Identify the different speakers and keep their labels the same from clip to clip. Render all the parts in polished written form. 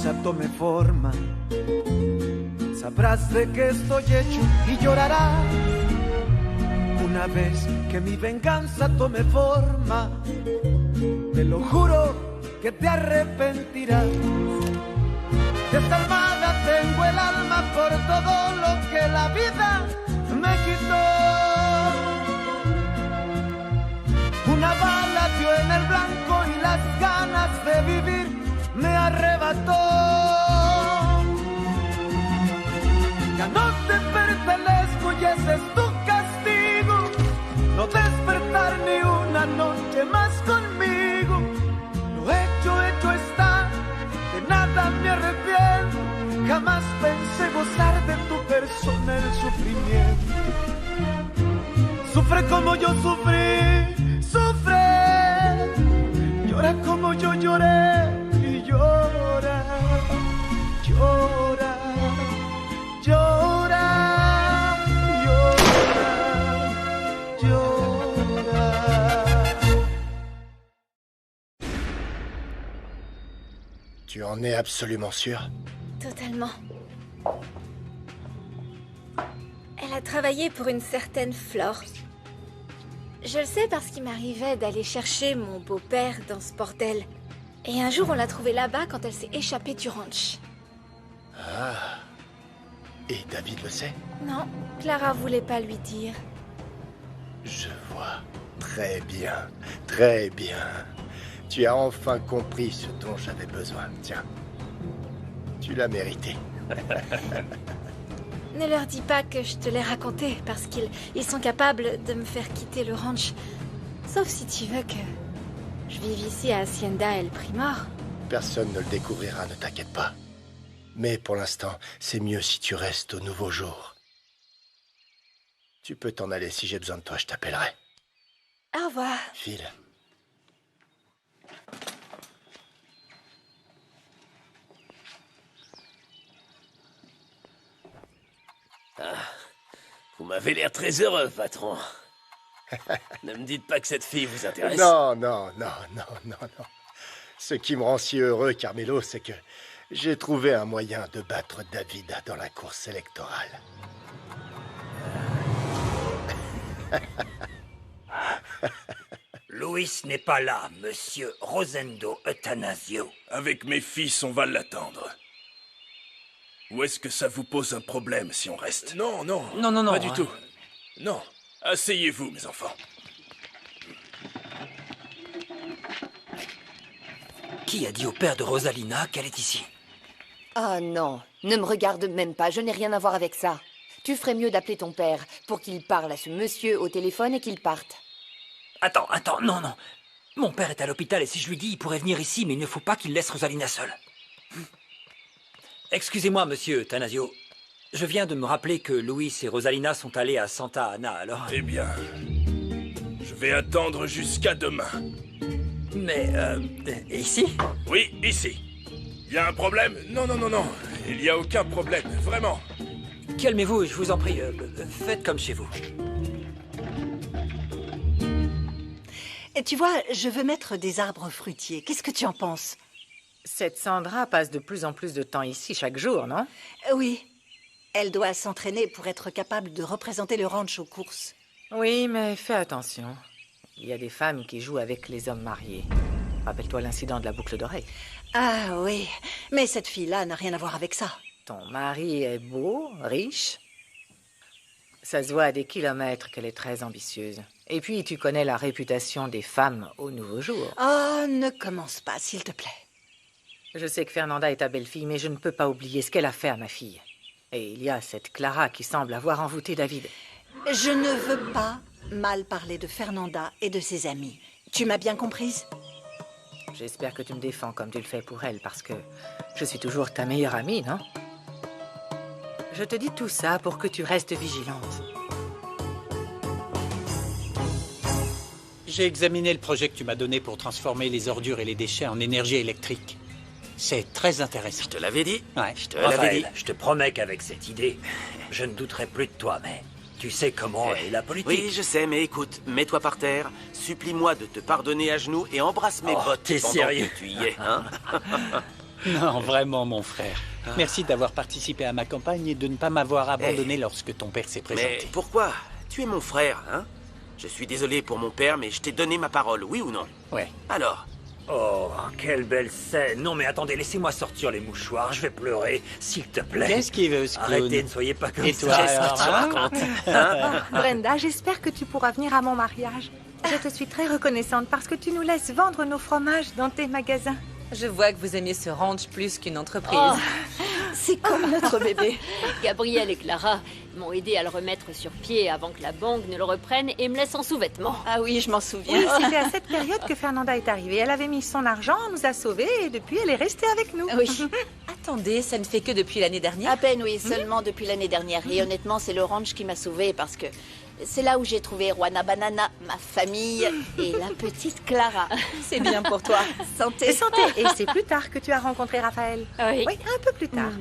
Speaker 1: venganza tome forma, sabrás de qué estoy hecho y llorarás. Una vez que mi venganza tome forma, te lo juro que te arrepentirás. Desalmada tengo el alma por todo lo que la vida me quitó. Una bala dio en el blanco y las ganas de vivir me arrebató. Ya no te pertenezco y ese es tu castigo, no despertar ni una noche más conmigo. Lo hecho está, de nada me arrepiento. Jamás pensé gozar de tu persona el sufrimiento. Sufre como yo sufrí, sufre. Llora como yo lloré y llora, llora, llora, llora, llora.
Speaker 2: Tu en es absolument sûr?
Speaker 3: Totalement. Elle a travaillé pour une certaine Flore. Je le sais parce qu'il m'arrivait d'aller chercher mon beau-père dans ce bordel. Et un jour, on l'a trouvée là-bas quand elle s'est échappée du ranch.
Speaker 2: Ah. Et David le sait?
Speaker 3: Non, Clara voulait pas lui dire.
Speaker 2: Je vois. Très bien. Très bien. Tu as enfin compris ce dont j'avais besoin. Tiens. Tu l'as mérité.
Speaker 3: Ne leur dis pas que je te l'ai raconté, parce qu'ils sont capables de me faire quitter le ranch. Sauf si tu veux que je vive ici à Hacienda El Primor.
Speaker 2: Personne ne le découvrira, ne t'inquiète pas. Mais pour l'instant, c'est mieux si tu restes au nouveau jour. Tu peux t'en aller, si j'ai besoin de toi, je t'appellerai.
Speaker 3: Au revoir.
Speaker 2: File.
Speaker 4: Ah, vous m'avez l'air très heureux, patron. Ne me dites pas que cette fille vous intéresse.
Speaker 2: Non, non, non, non, non, non. Ce qui me rend si heureux, Carmelo, c'est que j'ai trouvé un moyen de battre David dans la course électorale.
Speaker 5: Luis n'est pas là, monsieur Rosendo Eutanasio.
Speaker 6: Avec mes fils, on va l'attendre. Ou est-ce que ça vous pose un problème si on reste? Non, non.
Speaker 5: Non, non, non.
Speaker 6: Pas du tout. Non. Asseyez-vous, mes enfants.
Speaker 5: Qui a dit au père de Rosalina qu'elle est ici?
Speaker 7: Oh non, ne me regarde même pas, je n'ai rien à voir avec ça. Tu ferais mieux d'appeler ton père pour qu'il parle à ce monsieur au téléphone et qu'il parte.
Speaker 5: Attends, non, non. Mon père est à l'hôpital et si je lui dis, il pourrait venir ici, mais il ne faut pas qu'il laisse Rosalina seule. Excusez-moi, monsieur Tanasio. Je viens de me rappeler que Luis et Rosalina sont allés à Santa Ana, alors...
Speaker 6: Eh bien, je vais attendre jusqu'à demain.
Speaker 5: Mais, ici?
Speaker 6: Oui, ici. Il y a un problème? Non, non, non, non. Il n'y a aucun problème, vraiment.
Speaker 5: Calmez-vous, je vous en prie. Faites comme chez vous.
Speaker 8: Et tu vois, je veux mettre des arbres fruitiers. Qu'est-ce que tu en penses?
Speaker 9: Cette Sandra passe de plus en plus de temps ici chaque jour, non?
Speaker 8: Oui. Elle doit s'entraîner pour être capable de représenter le ranch aux courses.
Speaker 9: Oui, mais fais attention. Il y a des femmes qui jouent avec les hommes mariés. Rappelle-toi l'incident de la boucle d'oreille.
Speaker 8: Ah oui, mais cette fille-là n'a rien à voir avec ça.
Speaker 9: Ton mari est beau, riche. Ça se voit à des kilomètres qu'elle est très ambitieuse. Et puis, tu connais la réputation des femmes au nouveau jour.
Speaker 8: Oh, ne commence pas, s'il te plaît.
Speaker 9: Je sais que Fernanda est ta belle-fille, mais je ne peux pas oublier ce qu'elle a fait à ma fille. Et il y a cette Clara qui semble avoir envoûté David.
Speaker 8: Je ne veux pas mal parler de Fernanda et de ses amis. Tu m'as bien comprise?
Speaker 9: J'espère que tu me défends comme tu le fais pour elle, parce que je suis toujours ta meilleure amie, non? Je te dis tout ça pour que tu restes vigilante.
Speaker 10: J'ai examiné le projet que tu m'as donné pour transformer les ordures et les déchets en énergie électrique. C'est très intéressant.
Speaker 5: Je te l'avais dit.
Speaker 10: Ouais.
Speaker 5: Je te l'avais dit. Je te promets qu'avec cette idée, je ne douterai plus de toi, mais tu sais comment est la politique.
Speaker 11: Oui, je sais, mais écoute, mets-toi par terre, supplie-moi de te pardonner à genoux et embrasse mes bottes
Speaker 5: t'es
Speaker 11: pendant
Speaker 5: sérieux
Speaker 11: que tu y es, hein?
Speaker 10: Non, vraiment, mon frère. Merci d'avoir participé à ma campagne et de ne pas m'avoir abandonné lorsque ton père s'est présenté.
Speaker 11: Mais pourquoi? Tu es mon frère, hein? Je suis désolé pour mon père, mais je t'ai donné ma parole, oui ou non?
Speaker 10: Ouais.
Speaker 11: Alors?
Speaker 5: Oh, quelle belle scène. Non mais attendez, laissez-moi sortir les mouchoirs, je vais pleurer, s'il te plaît.
Speaker 10: Qu'est-ce qu'il veut, ce clown?
Speaker 5: Arrêtez, ne soyez pas comme
Speaker 10: Et
Speaker 5: ça.
Speaker 10: toi,
Speaker 11: Qu'est-ce
Speaker 10: alors,
Speaker 11: que tu racontes, hein?
Speaker 12: Brenda, j'espère que tu pourras venir à mon mariage. Je te suis très reconnaissante parce que tu nous laisses vendre nos fromages dans tes magasins.
Speaker 13: Je vois que vous aimiez ce ranch plus qu'une entreprise.
Speaker 14: Oh, c'est comme notre bébé. Gabriel et Clara m'ont aidé à le remettre sur pied avant que la banque ne le reprenne et me laisse en sous-vêtements.
Speaker 8: Ah oui, je m'en souviens.
Speaker 12: Oui, c'était à cette période que Fernanda est arrivée. Elle avait mis son argent, nous a sauvés et depuis elle est restée avec nous.
Speaker 8: Oui.
Speaker 13: Attendez, ça ne fait que depuis l'année dernière?
Speaker 8: À peine, oui, seulement depuis l'année dernière. Et honnêtement, c'est le ranch qui m'a sauvée parce que c'est là où j'ai trouvé Juana Banana, ma famille et la petite Clara.
Speaker 13: C'est bien pour toi.
Speaker 8: Santé.
Speaker 12: Santé. Et c'est plus tard que tu as rencontré Raphaël.
Speaker 14: Oui.
Speaker 12: Oui, un peu plus tard.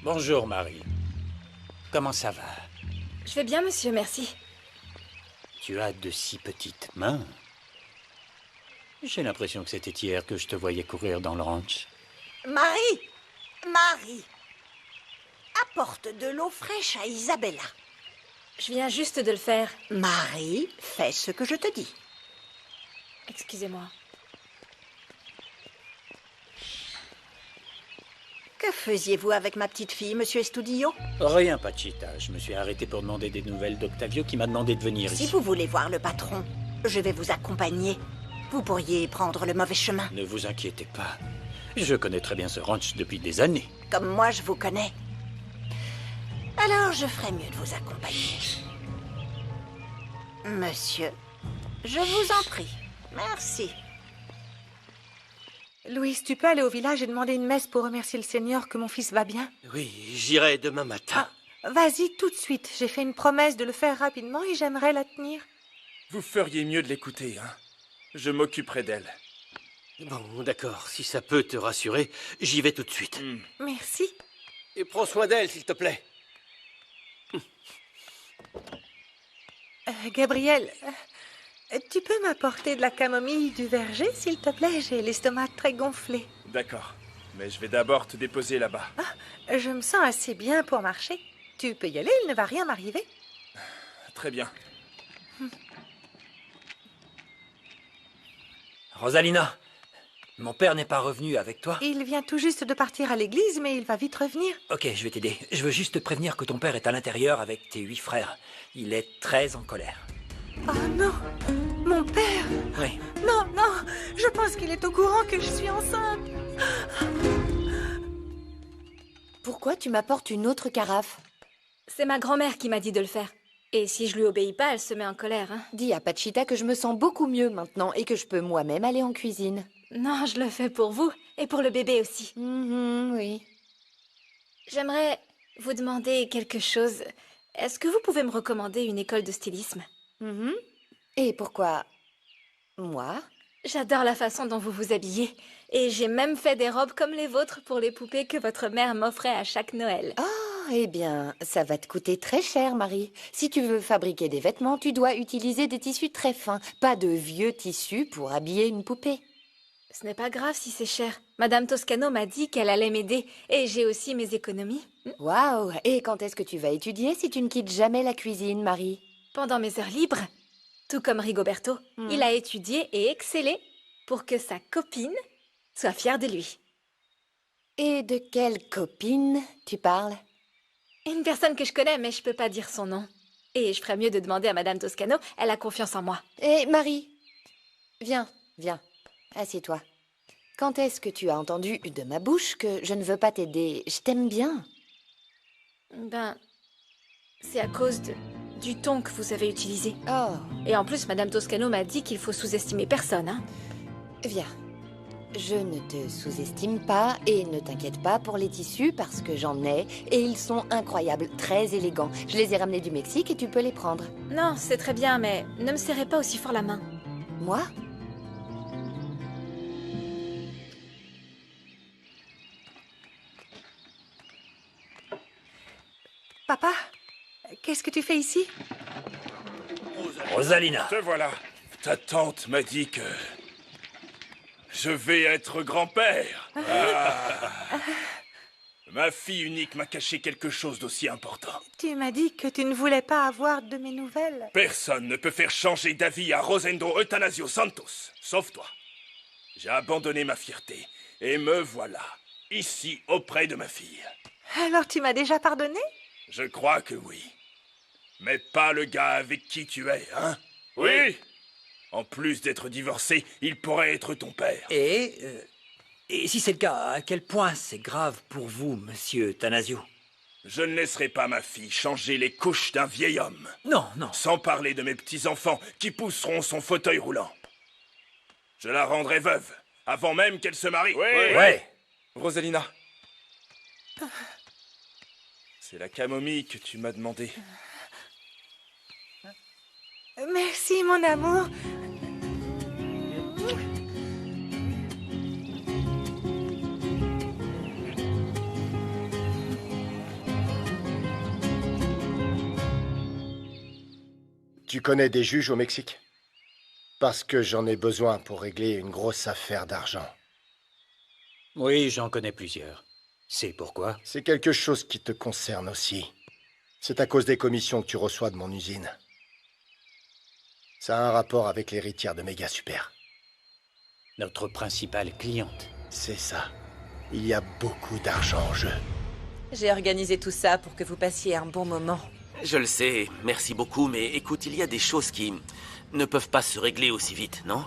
Speaker 10: Bonjour, Marie. Comment ça va?
Speaker 3: Je vais bien, monsieur, merci.
Speaker 10: Tu as de si petites mains. J'ai l'impression que c'était hier que je te voyais courir dans le ranch.
Speaker 8: Marie! Marie! Apporte de l'eau fraîche à Isabella.
Speaker 3: Je viens juste de le faire.
Speaker 8: Marie, fais ce que je te dis.
Speaker 3: Excusez-moi.
Speaker 8: Que faisiez-vous avec ma petite fille, monsieur Estudillo?
Speaker 10: Rien, Pachita. Je me suis arrêté pour demander des nouvelles d'Octavio qui m'a demandé de venir
Speaker 8: Si
Speaker 10: ici.
Speaker 8: vous voulez voir le patron, je vais vous accompagner. Vous pourriez prendre le mauvais chemin.
Speaker 10: Ne vous inquiétez pas. Je connais très bien ce ranch depuis des années.
Speaker 8: Comme moi, je vous connais. Alors, je ferais mieux de vous accompagner. Monsieur, je vous en prie. Merci.
Speaker 12: Louise, tu peux aller au village et demander une messe pour remercier le Seigneur que mon fils va bien?
Speaker 11: Oui, j'irai demain matin.
Speaker 12: Vas-y, tout de suite. J'ai fait une promesse de le faire rapidement et j'aimerais la tenir.
Speaker 6: Vous feriez mieux de l'écouter, hein. Je m'occuperai d'elle.
Speaker 11: Bon, d'accord, si ça peut te rassurer, j'y vais tout de suite.
Speaker 12: Merci.
Speaker 11: Et prends soin d'elle, s'il te plaît.
Speaker 12: Gabriel, tu peux m'apporter de la camomille du verger, s'il te plaît? J'ai l'estomac très gonflé.
Speaker 6: D'accord. Mais je vais d'abord te déposer là-bas.
Speaker 12: Je me sens assez bien pour marcher. Tu peux y aller, il ne va rien m'arriver.
Speaker 6: Très bien.
Speaker 5: Rosalina, mon père n'est pas revenu avec toi?
Speaker 12: Il vient tout juste de partir à l'église, mais il va vite revenir.
Speaker 5: Ok, je vais t'aider. Je veux juste te prévenir que ton père est à l'intérieur avec tes 8 frères. Il est très en colère.
Speaker 12: Oh non, mon père.
Speaker 5: Oui.
Speaker 12: Non, non, je pense qu'il est au courant que je suis enceinte.
Speaker 7: Pourquoi tu m'apportes une autre carafe?
Speaker 3: C'est ma grand-mère qui m'a dit de le faire. Et si je lui obéis pas, elle se met en colère, hein.
Speaker 7: Dis à Pachita que je me sens beaucoup mieux maintenant et que je peux moi-même aller en cuisine.
Speaker 3: Non, je le fais pour vous et pour le bébé aussi.
Speaker 7: Oui.
Speaker 3: J'aimerais vous demander quelque chose. Est-ce que vous pouvez me recommander une école de stylisme?
Speaker 7: Et pourquoi moi?
Speaker 3: J'adore la façon dont vous vous habillez. Et j'ai même fait des robes comme les vôtres pour les poupées que votre mère m'offrait à chaque Noël.
Speaker 7: Oh, eh bien, ça va te coûter très cher, Marie. Si tu veux fabriquer des vêtements, tu dois utiliser des tissus très fins, pas de vieux tissus pour habiller une poupée.
Speaker 3: Ce n'est pas grave si c'est cher. Madame Toscano m'a dit qu'elle allait m'aider. Et j'ai aussi mes économies.
Speaker 7: Waouh! Et quand est-ce que tu vas étudier si tu ne quittes jamais la cuisine, Marie?
Speaker 3: Pendant mes heures libres. Tout comme Rigoberto, il a étudié et excellé pour que sa copine soit fière de lui.
Speaker 7: Et de quelle copine tu parles?
Speaker 3: Une personne que je connais, mais je peux pas dire son nom. Et je ferais mieux de demander à Madame Toscano, elle a confiance en moi.
Speaker 7: Eh, Marie, viens, assieds-toi. Quand est-ce que tu as entendu de ma bouche que je ne veux pas t'aider? Je t'aime bien.
Speaker 3: Ben, c'est à cause du ton que vous avez utilisé.
Speaker 7: Oh.
Speaker 3: Et en plus, Madame Toscano m'a dit qu'il faut sous-estimer personne, hein.
Speaker 7: Viens. Je ne te sous-estime pas et ne t'inquiète pas pour les tissus parce que j'en ai et ils sont incroyables, très élégants. Je les ai ramenés du Mexique et tu peux les prendre.
Speaker 3: Non, c'est très bien, mais ne me serrez pas aussi fort la main.
Speaker 7: Moi?
Speaker 12: Papa, qu'est-ce que tu fais ici?
Speaker 5: Rosalina.
Speaker 6: Te voilà. Ta tante m'a dit que... je vais être grand-père. Ma fille unique m'a caché quelque chose d'aussi important.
Speaker 12: Tu m'as dit que tu ne voulais pas avoir de mes nouvelles.
Speaker 6: Personne ne peut faire changer d'avis à Rosendo Eutanasio Santos, sauf toi. J'ai abandonné ma fierté, et me voilà, ici, auprès de ma fille.
Speaker 12: Alors tu m'as déjà pardonné?
Speaker 6: Je crois que oui. Mais pas le gars avec qui tu es, hein? Oui. En plus d'être divorcé, il pourrait être ton père.
Speaker 5: Et si c'est le cas, à quel point c'est grave pour vous, monsieur Thanasio?
Speaker 6: Je ne laisserai pas ma fille changer les couches d'un vieil homme.
Speaker 5: Non, non.
Speaker 6: Sans parler de mes petits-enfants qui pousseront son fauteuil roulant. Je la rendrai veuve, avant même qu'elle se marie.
Speaker 15: Ouais. Rosalina.
Speaker 6: C'est la camomille que tu m'as demandé.
Speaker 12: Merci, mon amour.
Speaker 2: Tu connais des juges au Mexique? Parce que j'en ai besoin pour régler une grosse affaire d'argent.
Speaker 10: Oui, j'en connais plusieurs. C'est pourquoi?
Speaker 2: C'est quelque chose qui te concerne aussi. C'est à cause des commissions que tu reçois de mon usine. Ça a un rapport avec l'héritière de Méga Super.
Speaker 10: Notre principale cliente.
Speaker 2: C'est ça. Il y a beaucoup d'argent en jeu.
Speaker 13: J'ai organisé tout ça pour que vous passiez un bon moment.
Speaker 11: Je le sais, merci beaucoup, mais écoute, il y a des choses qui ne peuvent pas se régler aussi vite, non?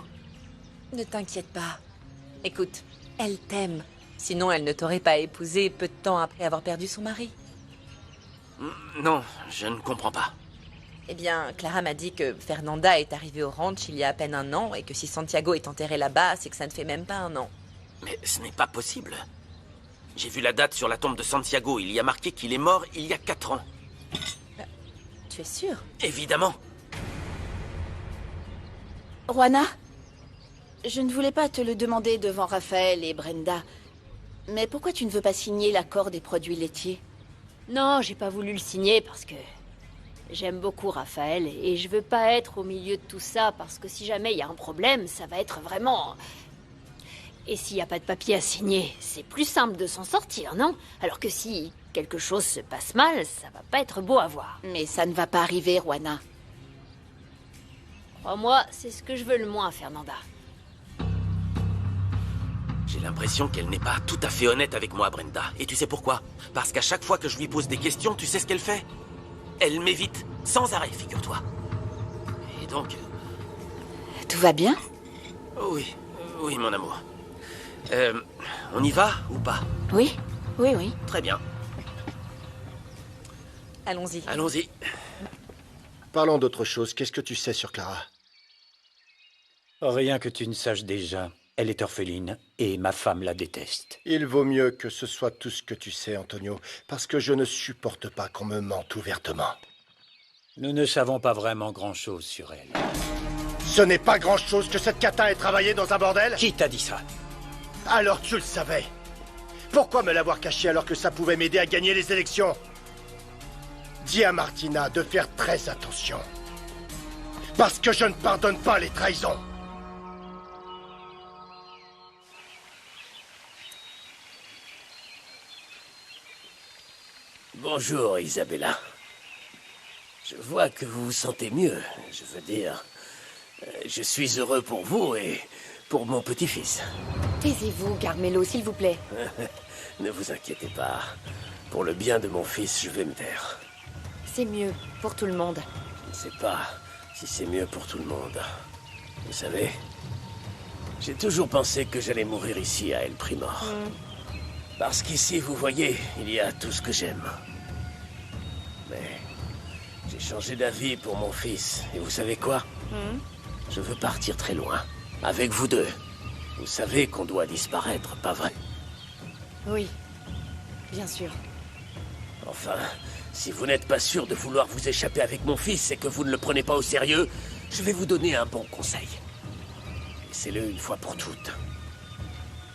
Speaker 13: Ne t'inquiète pas. Écoute, elle t'aime. Sinon, elle ne t'aurait pas épousé peu de temps après avoir perdu son mari.
Speaker 11: Non, je ne comprends pas.
Speaker 13: Eh bien, Clara m'a dit que Fernanda est arrivée au ranch il y a à peine 1 an et que si Santiago est enterré là-bas, c'est que ça ne fait même pas 1 an.
Speaker 11: Mais ce n'est pas possible. J'ai vu la date sur la tombe de Santiago. Il y a marqué qu'il est mort il y a 4 ans.
Speaker 13: Tu es sûr?
Speaker 11: Évidemment.
Speaker 8: Juana, je ne voulais pas te le demander devant Raphaël et Brenda, mais pourquoi tu ne veux pas signer l'accord des produits laitiers?
Speaker 14: Non, j'ai pas voulu le signer parce que j'aime beaucoup Raphaël et je veux pas être au milieu de tout ça parce que si jamais il y a un problème, ça va être vraiment... Et s'il n'y a pas de papier à signer, c'est plus simple de s'en sortir, non? Alors que si quelque chose se passe mal, ça va pas être beau à voir.
Speaker 8: Mais ça ne va pas arriver, Juana.
Speaker 14: Crois-moi, c'est ce que je veux le moins, Fernanda.
Speaker 11: J'ai l'impression qu'elle n'est pas tout à fait honnête avec moi, Brenda. Et tu sais pourquoi? Parce qu'à chaque fois que je lui pose des questions, tu sais ce qu'elle fait? Elle m'évite sans arrêt, figure-toi. Et donc...
Speaker 8: Tout va bien?
Speaker 11: Oui, oui, mon amour. On y va ou pas?
Speaker 8: Oui, oui.
Speaker 11: Très bien.
Speaker 13: Allons-y.
Speaker 11: Allons-y.
Speaker 2: Parlons d'autre chose. Qu'est-ce que tu sais sur Clara?
Speaker 10: Rien que tu ne saches déjà. Elle est orpheline et ma femme la déteste.
Speaker 2: Il vaut mieux que ce soit tout ce que tu sais, Antonio, parce que je ne supporte pas qu'on me mente ouvertement.
Speaker 10: Nous ne savons pas vraiment grand-chose sur elle.
Speaker 2: Ce n'est pas grand-chose que cette catin ait travaillé dans un bordel?
Speaker 10: Qui t'a dit ça?
Speaker 2: Alors tu le savais. Pourquoi me l'avoir caché alors que ça pouvait m'aider à gagner les élections? Dis à Martina de faire très attention. Parce que je ne pardonne pas les trahisons.
Speaker 4: Bonjour, Isabella. Je vois que vous vous sentez mieux. Je veux dire, je suis heureux pour vous et pour mon petit-fils.
Speaker 7: Taisez-vous, Carmelo, s'il vous plaît.
Speaker 4: Ne vous inquiétez pas. Pour le bien de mon fils, je vais me taire.
Speaker 7: C'est mieux pour tout le monde.
Speaker 4: Je ne sais pas si c'est mieux pour tout le monde. Vous savez, j'ai toujours pensé que j'allais mourir ici à El Primor. Parce qu'ici, vous voyez, il y a tout ce que j'aime. Mais j'ai changé d'avis pour mon fils. Et vous savez quoi? Je veux partir très loin. Avec vous deux. Vous savez qu'on doit disparaître, pas vrai?
Speaker 7: Oui, bien sûr.
Speaker 4: Enfin, si vous n'êtes pas sûr de vouloir vous échapper avec mon fils et que vous ne le prenez pas au sérieux, je vais vous donner un bon conseil. Laissez-le une fois pour toutes.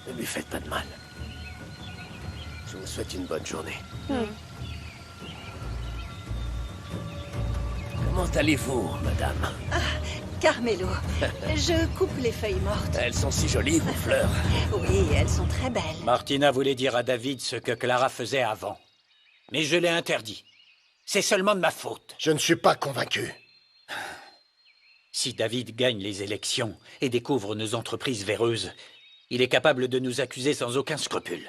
Speaker 4: Ne lui faites pas de mal. Je vous souhaite une bonne journée. Comment allez-vous, madame?
Speaker 16: Carmelo, je coupe les feuilles mortes.
Speaker 4: Elles sont si jolies, vos fleurs.
Speaker 16: Oui, elles sont très belles.
Speaker 10: Martina voulait dire à David ce que Clara faisait avant. Mais je l'ai interdit. C'est seulement de ma faute.
Speaker 2: Je ne suis pas convaincu.
Speaker 10: Si David gagne les élections et découvre nos entreprises véreuses, il est capable de nous accuser sans aucun scrupule.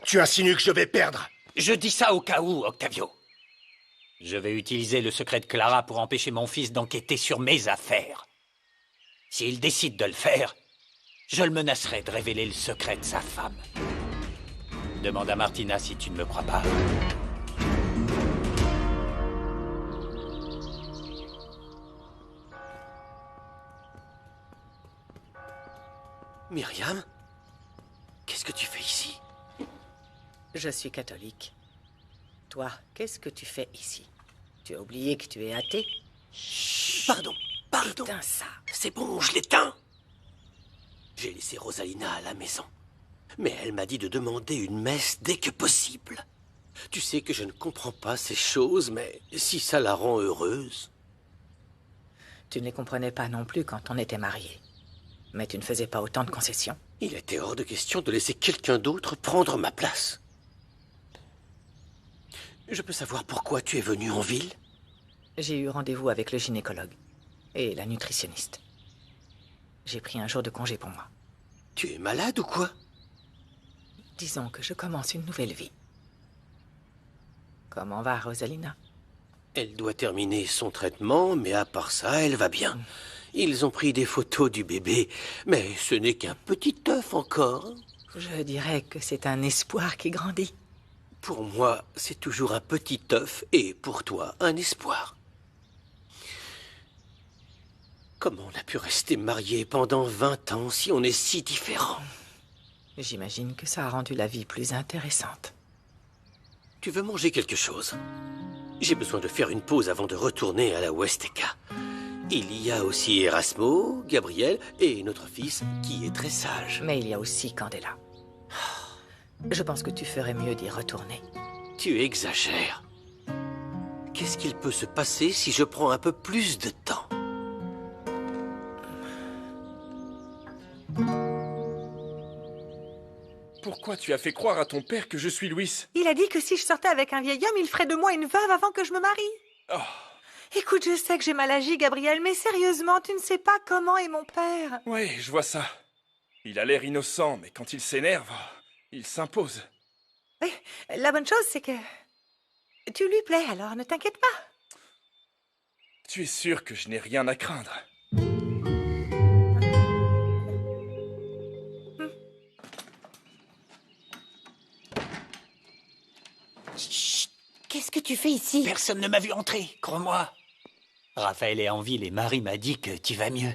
Speaker 2: Tu insinues que je vais perdre?
Speaker 10: Je dis ça au cas où, Octavio. Je vais utiliser le secret de Clara pour empêcher mon fils d'enquêter sur mes affaires. S'il décide de le faire, je le menacerai de révéler le secret de sa femme. Demande à Martina si tu ne me crois pas.
Speaker 11: Myriam? Qu'est-ce que tu fais ici?
Speaker 9: Je suis catholique. Toi, qu'est-ce que tu fais ici? Tu as oublié que tu es athée?
Speaker 11: Chut, pardon.
Speaker 9: Éteins ça.
Speaker 11: C'est bon, je l'éteins. J'ai laissé Rosalina à la maison. Mais elle m'a dit de demander une messe dès que possible. Tu sais que je ne comprends pas ces choses, mais si ça la rend heureuse...
Speaker 9: Tu ne les comprenais pas non plus quand on était mariés. Mais tu ne faisais pas autant de concessions.
Speaker 11: Il était hors de question de laisser quelqu'un d'autre prendre ma place. Je peux savoir pourquoi tu es venu en ville?
Speaker 9: J'ai eu rendez-vous avec le gynécologue et la nutritionniste. J'ai pris un jour de congé pour moi.
Speaker 11: Tu es malade ou quoi?
Speaker 9: Disons que je commence une nouvelle vie. Comment va Rosalina?
Speaker 11: Elle doit terminer son traitement, mais à part ça, elle va bien. Ils ont pris des photos du bébé, mais ce n'est qu'un petit œuf encore.
Speaker 9: Je dirais que c'est un espoir qui grandit.
Speaker 11: Pour moi, c'est toujours un petit œuf, et pour toi, un espoir. Comment on a pu rester mariés pendant 20 ans si on est si différents?
Speaker 9: J'imagine que ça a rendu la vie plus intéressante.
Speaker 11: Tu veux manger quelque chose? J'ai besoin de faire une pause avant de retourner à la Westeka. Il y a aussi Erasmo, Gabriel et notre fils qui est très sage.
Speaker 9: Mais il y a aussi Candela. Je pense que tu ferais mieux d'y retourner.
Speaker 11: Tu exagères. Qu'est-ce qu'il peut se passer si je prends un peu plus de temps?
Speaker 15: Pourquoi tu as fait croire à ton père que je suis Louis?
Speaker 12: Il a dit que si je sortais avec un vieil homme, il ferait de moi une veuve avant que je me marie.
Speaker 15: Oh.
Speaker 12: Écoute, je sais que j'ai mal agi, Gabriel, mais sérieusement, tu ne sais pas comment est mon père.
Speaker 15: Oui, je vois ça. Il a l'air innocent, mais quand il s'énerve, il s'impose.
Speaker 12: Oui, la bonne chose, c'est que tu lui plais, alors ne t'inquiète pas.
Speaker 15: Tu es sûr que je n'ai rien à craindre?
Speaker 7: Chut! Qu'est-ce que tu fais ici?
Speaker 10: Personne ne m'a vu entrer, crois-moi. Raphaël est en ville et Marie m'a dit que tu vas mieux.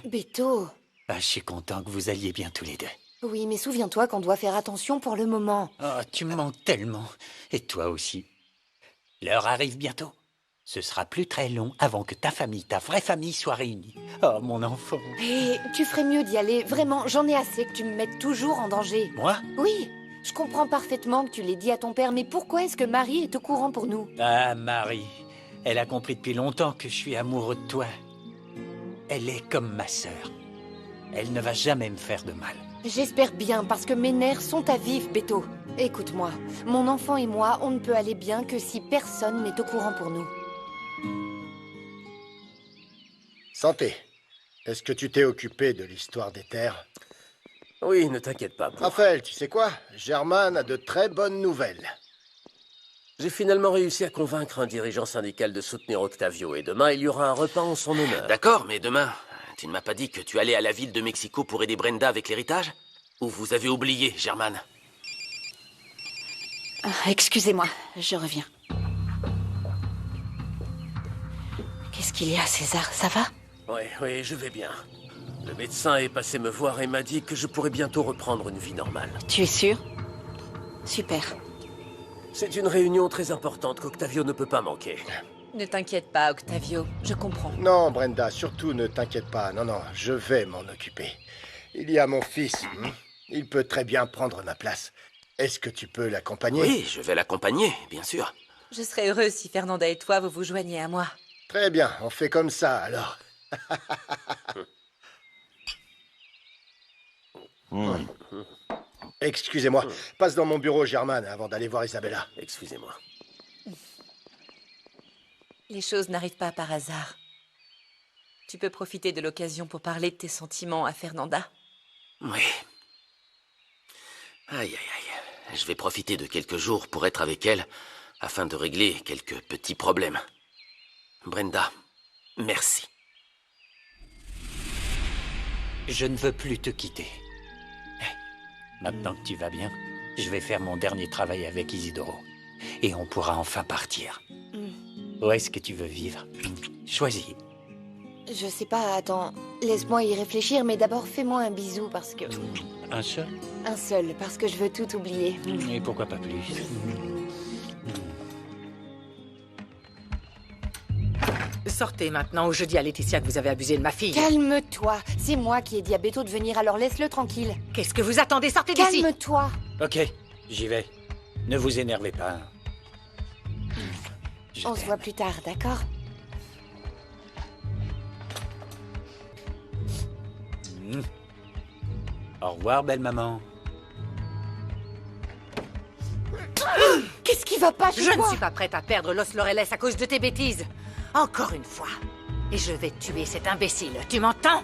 Speaker 7: Beto.
Speaker 10: Ah, je suis content que vous alliez bien tous les deux.
Speaker 7: Oui, mais souviens-toi qu'on doit faire attention pour le moment.
Speaker 10: Oh, tu me manques tellement. Et toi aussi. L'heure arrive bientôt. Ce sera plus très long avant que ta famille, ta vraie famille, soit réunie. Oh, mon enfant.
Speaker 7: Et tu ferais mieux d'y aller. Vraiment, j'en ai assez que tu me mettes toujours en danger.
Speaker 10: Moi?
Speaker 7: Oui, je comprends parfaitement que tu l'aies dit à ton père, mais pourquoi est-ce que Marie est au courant pour nous?
Speaker 10: Ah, Marie. Elle a compris depuis longtemps que je suis amoureux de toi. Elle est comme ma sœur. Elle ne va jamais me faire de mal.
Speaker 7: J'espère bien, parce que mes nerfs sont à vif, Beto. Écoute-moi, mon enfant et moi, on ne peut aller bien que si personne n'est au courant pour nous.
Speaker 2: Santé. Est-ce que tu t'es occupé de l'histoire des terres?
Speaker 4: Oui, ne t'inquiète pas.
Speaker 2: Raphaël, tu sais quoi? Germain a de très bonnes nouvelles.
Speaker 4: J'ai finalement réussi à convaincre un dirigeant syndical de soutenir Octavio, et demain, il y aura un repas en son honneur.
Speaker 11: D'accord, mais demain, tu ne m'as pas dit que tu allais à la ville de Mexico pour aider Brenda avec l'héritage? Ou vous avez oublié, Germain?
Speaker 8: Excusez-moi, je reviens. Qu'est-ce qu'il y a, César? Ça va?
Speaker 4: Oui, je vais bien. Le médecin est passé me voir et m'a dit que je pourrais bientôt reprendre une vie normale.
Speaker 8: Tu es sûr? Super.
Speaker 4: C'est une réunion très importante qu'Octavio ne peut pas manquer.
Speaker 13: Ne t'inquiète pas, Octavio, je comprends.
Speaker 2: Non, Brenda, surtout ne t'inquiète pas. Non, je vais m'en occuper. Il y a mon fils. Il peut très bien prendre ma place. Est-ce que tu peux l'accompagner?
Speaker 11: Oui, je vais l'accompagner, bien sûr.
Speaker 13: Je serais heureuse si Fernanda et toi, vous vous joigniez à moi.
Speaker 2: Très bien, on fait comme ça, alors. Excusez-moi, passe dans mon bureau, Germain, avant d'aller voir Isabella.
Speaker 11: Excusez-moi.
Speaker 13: Les choses n'arrivent pas par hasard. Tu peux profiter de l'occasion pour parler de tes sentiments à Fernanda.
Speaker 11: Oui. Aïe, aïe, aïe. Je vais profiter de quelques jours pour être avec elle, afin de régler quelques petits problèmes. Brenda, merci.
Speaker 10: Je ne veux plus te quitter. Maintenant que tu vas bien, je vais faire mon dernier travail avec Isidoro. Et on pourra enfin partir. Où est-ce que tu veux vivre? Choisis.
Speaker 7: Je sais pas, attends. Laisse-moi y réfléchir, mais d'abord fais-moi un bisou parce que...
Speaker 10: Un seul?
Speaker 7: Un seul, parce que je veux tout oublier.
Speaker 10: Et pourquoi pas plus?
Speaker 9: Sortez maintenant ou je dis à Laetitia que vous avez abusé de ma fille.
Speaker 7: Calme-toi. C'est moi qui ai dit à Beto de venir, alors laisse-le tranquille.
Speaker 9: Qu'est-ce que vous attendez? Sortez d'ici.
Speaker 7: Calme-toi.
Speaker 10: Ok, j'y vais. Ne vous énervez pas.
Speaker 7: On se voit plus tard, d'accord?
Speaker 10: Au revoir, belle maman.
Speaker 7: Qu'est-ce qui va pas chez
Speaker 9: Je
Speaker 7: toi?
Speaker 9: ne suis pas prête à perdre Los Laureles à cause de tes bêtises. Encore une fois. Et je vais tuer cet imbécile. Tu m'entends?